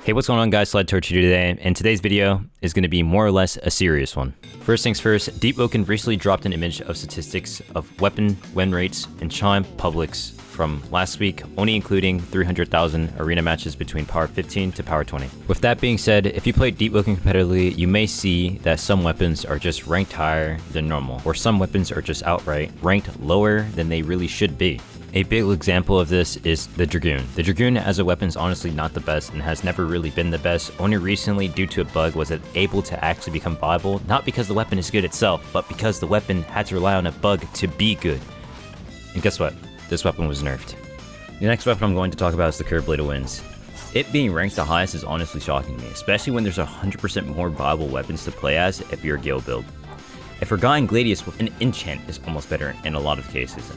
Hey, what's going on guys, Selectorch here today, and today's video is going to be more or less a serious one. First things first, Deepwoken recently dropped an image of statistics of weapon win rates in Chime publics from last week, only including 300,000 arena matches between Power 15 to Power 20. With that being said, if you play Deepwoken competitively, you may see that some weapons are just ranked higher than normal, or some weapons are just outright ranked lower than they really should be. A big example of this is the Dragoon. The Dragoon as a weapon is honestly not the best and has never really been the best. Only recently, due to a bug, was it able to actually become viable, not because the weapon is good itself, but because the weapon had to rely on a bug to be good. And guess what? This weapon was nerfed. The next weapon I'm going to talk about is the Curved Blade of Winds. It being ranked the highest is honestly shocking me, especially when there's 100% more viable weapons to play as if you're a Gale build. A Forgotten Gladius with an enchant is almost better in a lot of cases.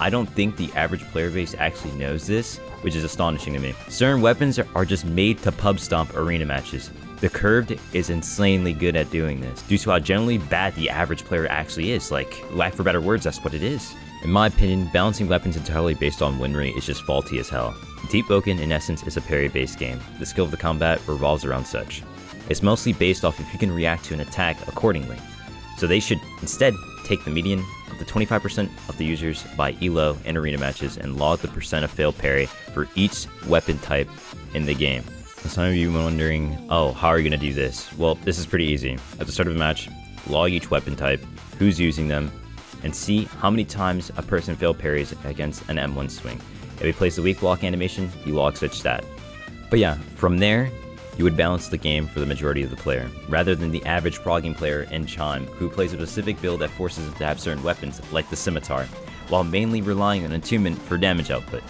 I don't think the average player base actually knows this, which is astonishing to me. Certain weapons are just made to pub stomp arena matches. The Curved is insanely good at doing this, due to how generally bad the average player actually is. Like, lack for better words, that's what it is. In my opinion, balancing weapons entirely based on win rate is just faulty as hell. Deepwoken in essence is a parry-based game. The skill of the combat revolves around such. It's mostly based off if you can react to an attack accordingly. So they should instead take the median of the 25% of the users by elo in arena matches and log the percent of failed parry for each weapon type in the game. Some of you wondering, oh, how are you going to do this? Well, this is pretty easy. At the start of a match, log each weapon type, who's using them, and see how many times a person failed parries against an M1 swing. If he plays the weak block animation, you log such stat. But yeah, from there, you would balance the game for the majority of the player, rather than the average progging player in Chime, who plays a specific build that forces him to have certain weapons, like the Scimitar, while mainly relying on attunement for damage output.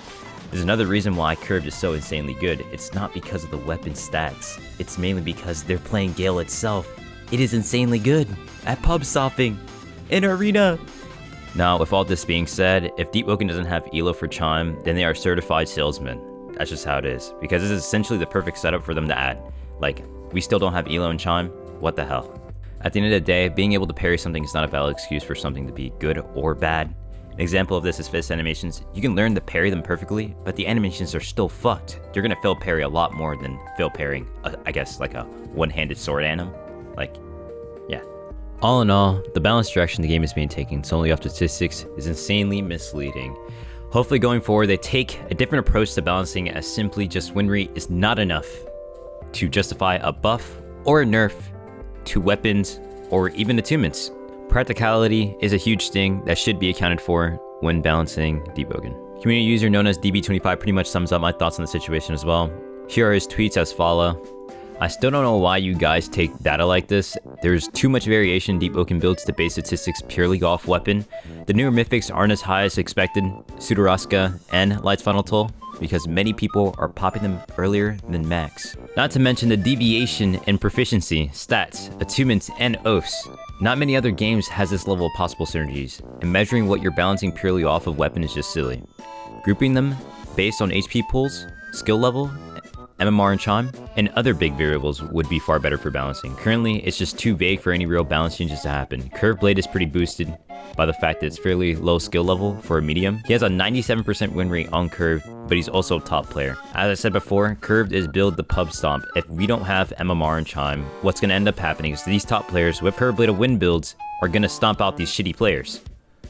There's another reason why Curved is so insanely good. It's not because of the weapon stats, it's mainly because they're playing Gale itself. It is insanely good at pub stopping in arena. Now, with all this being said, if Deepwoken doesn't have elo for Chime, then they are certified salesmen. That's just how it is, because this is essentially the perfect setup for them to add. Like, we still don't have elo in Chime, what the hell? At the end of the day, being able to parry something is not a valid excuse for something to be good or bad. An example of this is fist animations. You can learn to parry them perfectly, but the animations are still fucked. You're gonna fail parry a lot more than fail parrying, I guess, like a one-handed sword anim. Like, yeah. All in all, the balanced direction the game is being taken solely off statistics is insanely misleading. Hopefully going forward, they take a different approach to balancing, as simply just win rate is not enough to justify a buff or a nerf to weapons or even attunements. Practicality is a huge thing that should be accounted for when balancing Deepwoken. Community user known as DB25 pretty much sums up my thoughts on the situation as well. Here are his tweets as follow. I still don't know why you guys take data like this. There's too much variation in Deepwoken builds to base statistics purely off weapon. The newer mythics aren't as high as expected, Sudaraska and Light's Final Toll, because many people are popping them earlier than max. Not to mention the deviation in proficiency, stats, attunements, and oaths. Not many other games has this level of possible synergies, and measuring what you're balancing purely off of weapon is just silly. Grouping them based on HP pools, skill level, MMR and Chime, and other big variables would be far better for balancing. Currently, it's just too vague for any real balance changes to happen. Curved Blade is pretty boosted by the fact that it's fairly low skill level for a medium. He has a 97% win rate on Curved, but he's also a top player. As I said before, Curved is build the pub stomp. If we don't have MMR and Chime, what's going to end up happening is these top players with Curved Blade of Wind builds are going to stomp out these shitty players.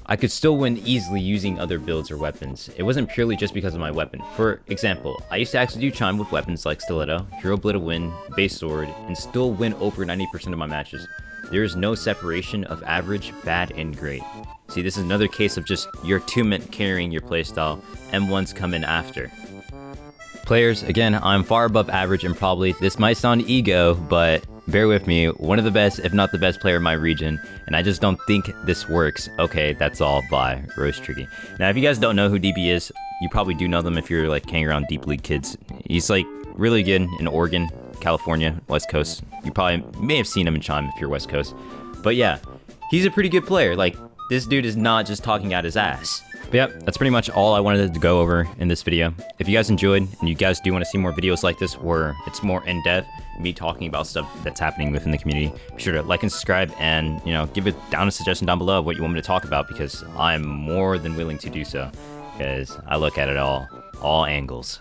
I could still win easily using other builds or weapons. It wasn't purely just because of my weapon. For example, I used to actually do Chime with weapons like Stiletto, Hero Blade of Wind, Base Sword, and still win over 90% of my matches. There is no separation of average, bad, and great. See, this is another case of just your attunement carrying your playstyle, M1s come in after. Players, again, I'm far above average, and probably, this might sound ego, but bear with me, one of the best, if not the best player in my region, and I just don't think this works. Okay, that's all by Roast Tricky. Now, if you guys don't know who DB is, you probably do know them if you're like hanging around Deep League kids. He's like really good in Oregon, California, West Coast. You probably may have seen him in Chime if you're West Coast. But yeah, he's a pretty good player. Like, this dude is not just talking out his ass. But yeah, that's pretty much all I wanted to go over in this video. If you guys enjoyed and you guys do want to see more videos like this where it's more in-depth, me talking about stuff that's happening within the community, be sure to like and subscribe and, you know, give it down a suggestion down below of what you want me to talk about, because I'm more than willing to do so, because I look at it all angles.